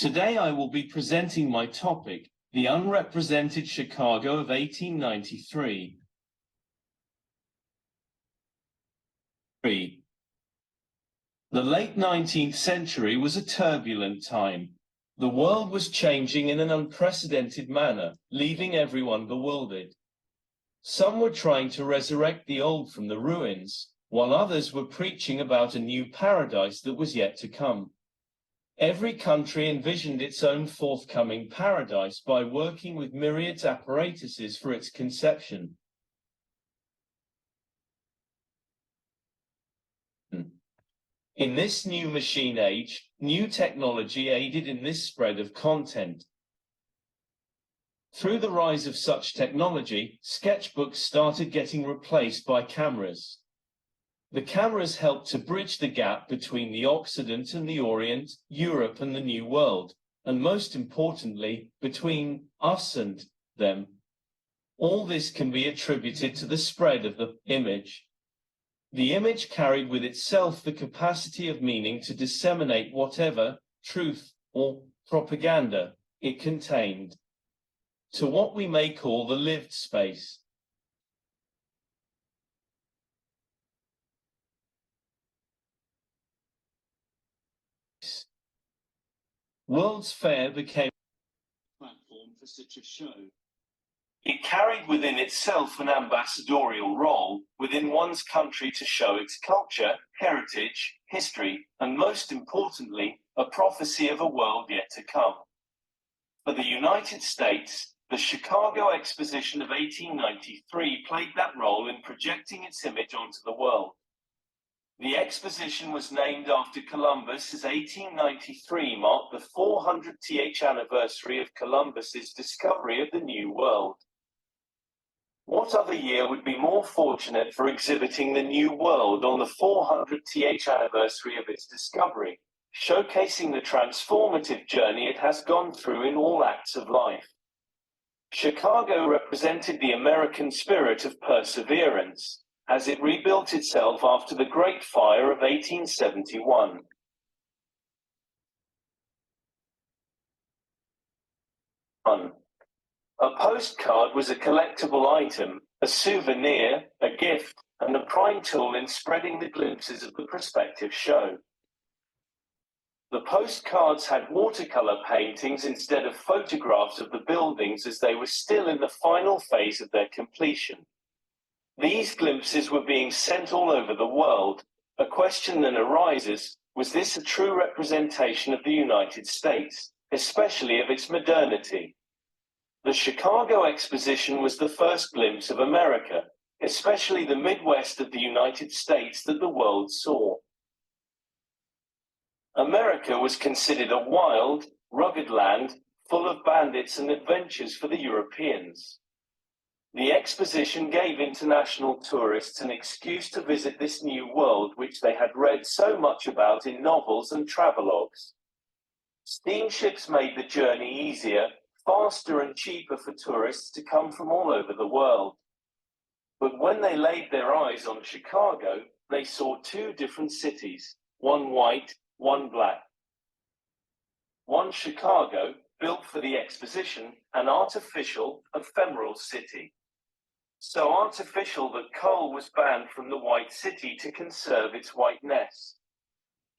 Today I will be presenting my topic, the Unrepresented Chicago of 1893. The late 19th century was a turbulent time. The world was changing in an unprecedented manner, leaving everyone bewildered. Some were trying to resurrect the old from the ruins, while others were preaching about a new paradise that was yet to come. Every country envisioned its own forthcoming paradise by working with myriad apparatuses for its conception. In this new machine age, new technology aided in this spread of content. Through the rise of such technology, sketchbooks started getting replaced by cameras. The cameras helped to bridge the gap between the Occident and the Orient, Europe and the New World, and most importantly, between us and them. All this can be attributed to the spread of the image. The image carried with itself the capacity of meaning to disseminate whatever truth or propaganda it contained to what we may call the lived space. World's Fair became a platform for such a show. It carried within itself an ambassadorial role within one's country to show its culture, heritage, history, and most importantly, a prophecy of a world yet to come. For the United States, the Chicago Exposition of 1893 played that role in projecting its image onto the world. The exposition was named after Columbus, as 1893 marked the 400th anniversary of Columbus's discovery of the New World. What other year would be more fortunate for exhibiting the New World on the 400th anniversary of its discovery, showcasing the transformative journey it has gone through in all acts of life? Chicago represented the American spirit of perseverance, as it rebuilt itself after the Great Fire of 1871. A postcard was a collectible item, a souvenir, a gift, and a prime tool in spreading the glimpses of the prospective show. The postcards had watercolor paintings instead of photographs of the buildings, as they were still in the final phase of their completion. These glimpses were being sent all over the world. A question then arises, was this a true representation of the United States, especially of its modernity? The Chicago Exposition was the first glimpse of America, especially the Midwest of the United States, that the world saw. America was considered a wild, rugged land, full of bandits and adventures for the Europeans. The exposition gave international tourists an excuse to visit this new world which they had read so much about in novels and travelogues. Steamships made the journey easier, faster and cheaper for tourists to come from all over the world. But when they laid their eyes on Chicago, they saw two different cities, one white, one black. One Chicago, built for the exposition, an artificial, ephemeral city. So artificial that coal was banned from the white city to conserve its whiteness.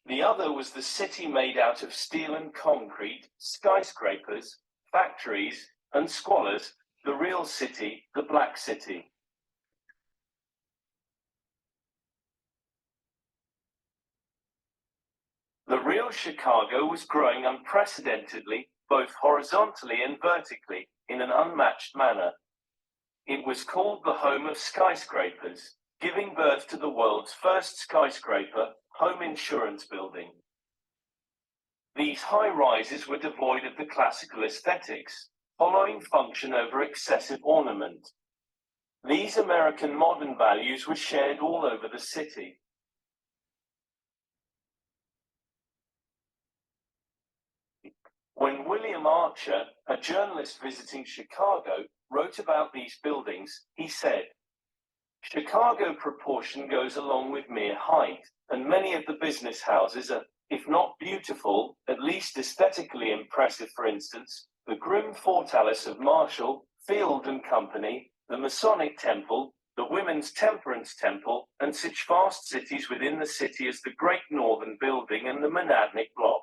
The other was the city made out of steel and concrete, skyscrapers, factories, and squalors, the real city, the Black City. The real Chicago was growing unprecedentedly, both horizontally and vertically, in an unmatched manner. It was called the home of skyscrapers, giving birth to the world's first skyscraper, home insurance building. These high-rises were devoid of the classical aesthetics, following function over excessive ornament. These American modern values were shared all over the city. When William Archer, a journalist visiting Chicago, wrote about these buildings, he said, "Chicago proportion goes along with mere height, and many of the business houses are if not beautiful, at least aesthetically impressive. For instance, the grim fortalice of Marshall, Field and Company, the Masonic Temple, the Women's Temperance Temple, and such vast cities within the city as the Great Northern Building and the Monadnock Block.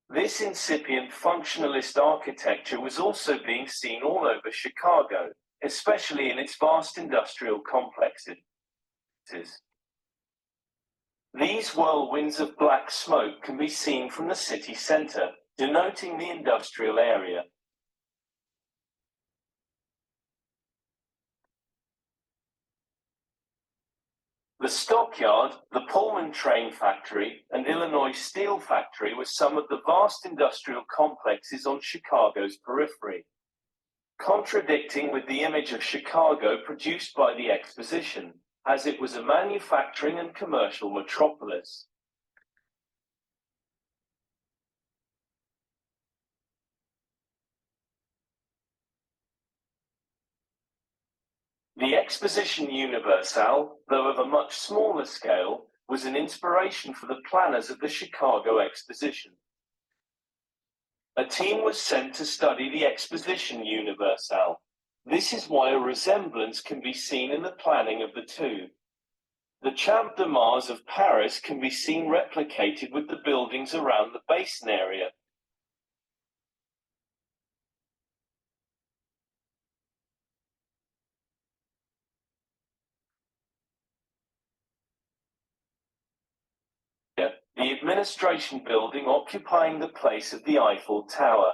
This incipient functionalist architecture was also being seen all over Chicago, especially in its vast industrial complexes. These whirlwinds of black smoke can be seen from the city center, denoting the industrial area. The stockyard, the Pullman train factory, and Illinois steel factory were some of the vast industrial complexes on Chicago's periphery, contradicting with the image of Chicago produced by the exposition, as it was a manufacturing and commercial metropolis. The Exposition Universale, though of a much smaller scale, was an inspiration for the planners of the Chicago Exposition. A team was sent to study the Exposition Universale. This is why a resemblance can be seen in the planning of the two. The Champ de Mars of Paris can be seen replicated with the buildings around the basin area. The administration building occupying the place of the Eiffel Tower.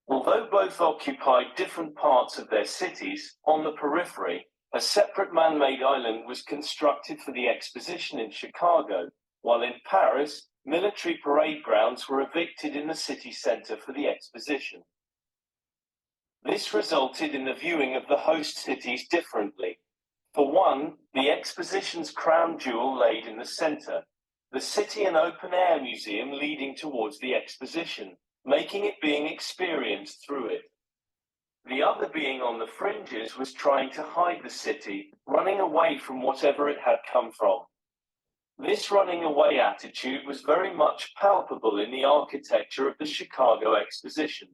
Although both occupied different parts of their cities, on the periphery, a separate man-made island was constructed for the exposition in Chicago, while in Paris, military parade grounds were evicted in the city center for the exposition. This resulted in the viewing of the host cities differently. For one, the exposition's crown jewel laid in the center, the city and open-air museum leading towards the exposition, making it being experienced through it. The other being on the fringes was trying to hide the city, running away from whatever it had come from. This running away attitude was very much palpable in the architecture of the Chicago Exposition.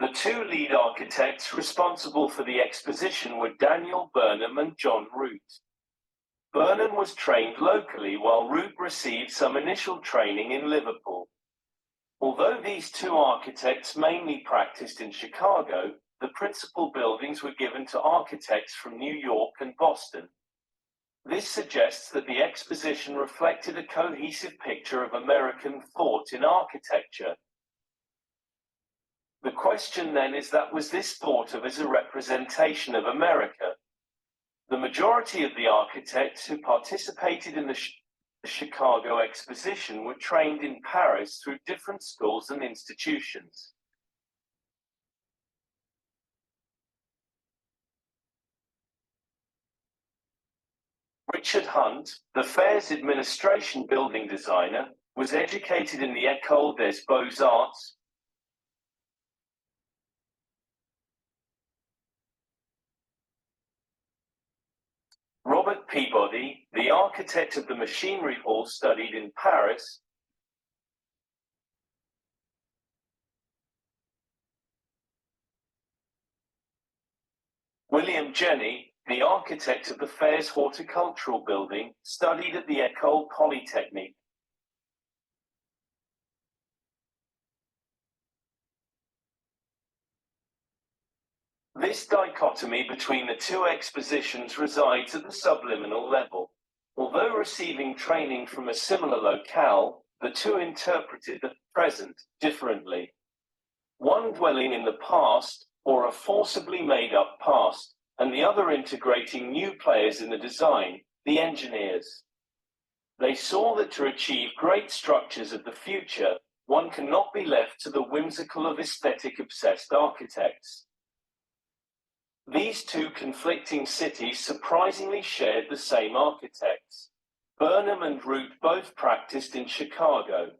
The two lead architects responsible for the exposition were Daniel Burnham and John Root. Burnham was trained locally while Root received some initial training in Liverpool. Although these two architects mainly practiced in Chicago, the principal buildings were given to architects from New York and Boston. This suggests that the exposition reflected a cohesive picture of American thought in architecture. The question then is that was this thought of as a representation of America? The majority of the architects who participated in the Chicago Exposition were trained in Paris through different schools and institutions. Richard Hunt, the fair's administration building designer, was educated in the École des Beaux-Arts. Robert Peabody, the architect of the Machinery Hall, studied in Paris. William Jenney, the architect of the fair's horticultural building, studied at the École Polytechnique. This dichotomy between the two expositions resides at the subliminal level. Although receiving training from a similar locale, the two interpreted the present differently. One dwelling in the past, or a forcibly made-up past, and the other integrating new players in the design, the engineers. They saw that to achieve great structures of the future, one cannot be left to the whimsical of aesthetic-obsessed architects. These two conflicting cities surprisingly shared the same architects. Burnham and Root both practiced in Chicago.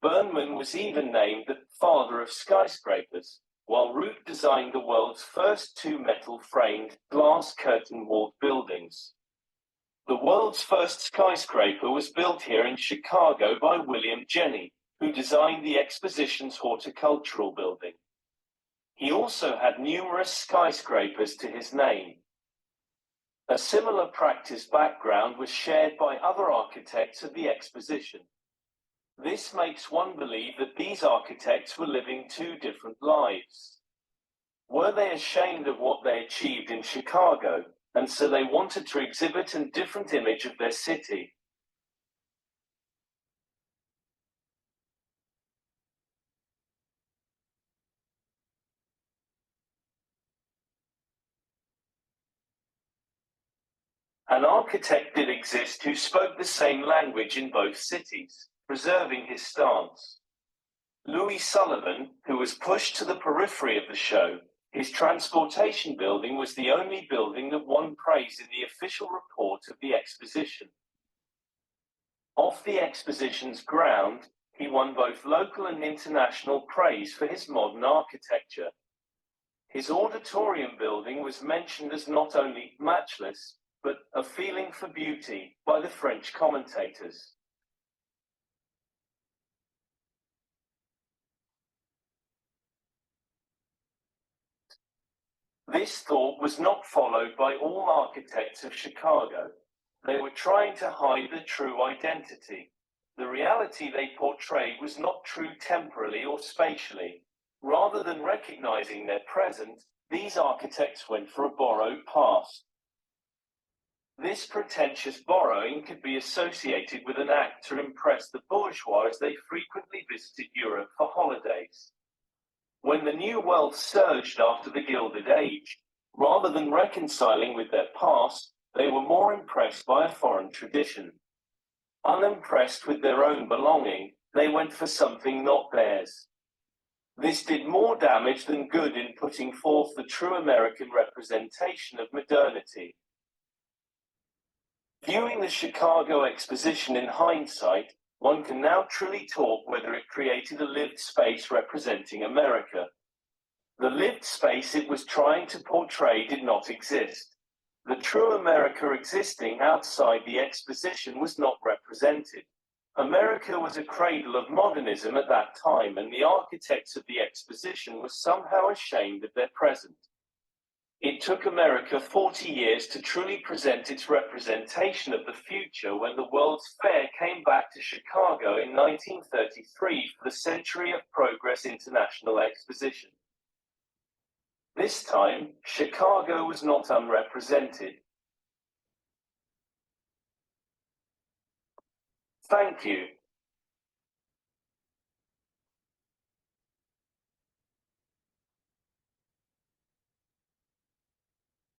Burnham was even named the father of skyscrapers, while Root designed the world's first two metal-framed, glass curtain-walled buildings. The world's first skyscraper was built here in Chicago by William Jenney, who designed the Exposition's horticultural building. He also had numerous skyscrapers to his name. A similar practice background was shared by other architects of the Exposition. This makes one believe that these architects were living two different lives. Were they ashamed of what they achieved in Chicago, and so they wanted to exhibit a different image of their city? An architect did exist who spoke the same language in both cities, preserving his stance. Louis Sullivan, who was pushed to the periphery of the show, his transportation building was the only building that won praise in the official report of the Exposition. Off the Exposition's ground, he won both local and international praise for his modern architecture. His auditorium building was mentioned as not only matchless, but a feeling for beauty by the French commentators. This thought was not followed by all architects of Chicago. They were trying to hide the true identity. The reality they portrayed was not true temporally or spatially. Rather than recognizing their present, these architects went for a borrowed past. This pretentious borrowing could be associated with an act to impress the bourgeois as they frequently visited Europe for holidays. When the New World surged after the Gilded Age, rather than reconciling with their past, they were more impressed by a foreign tradition. Unimpressed with their own belonging, they went for something not theirs. This did more damage than good in putting forth the true American representation of modernity. Viewing the Chicago Exposition in hindsight, one can now truly talk whether it created a lived space representing America. The lived space it was trying to portray did not exist. The true America existing outside the Exposition was not represented. America was a cradle of modernism at that time, and the architects of the Exposition were somehow ashamed of their present. It took America 40 years to truly present its representation of the future when the World's Fair came back to Chicago in 1933 for the Century of Progress International Exposition. This time, Chicago was not unrepresented. Thank you.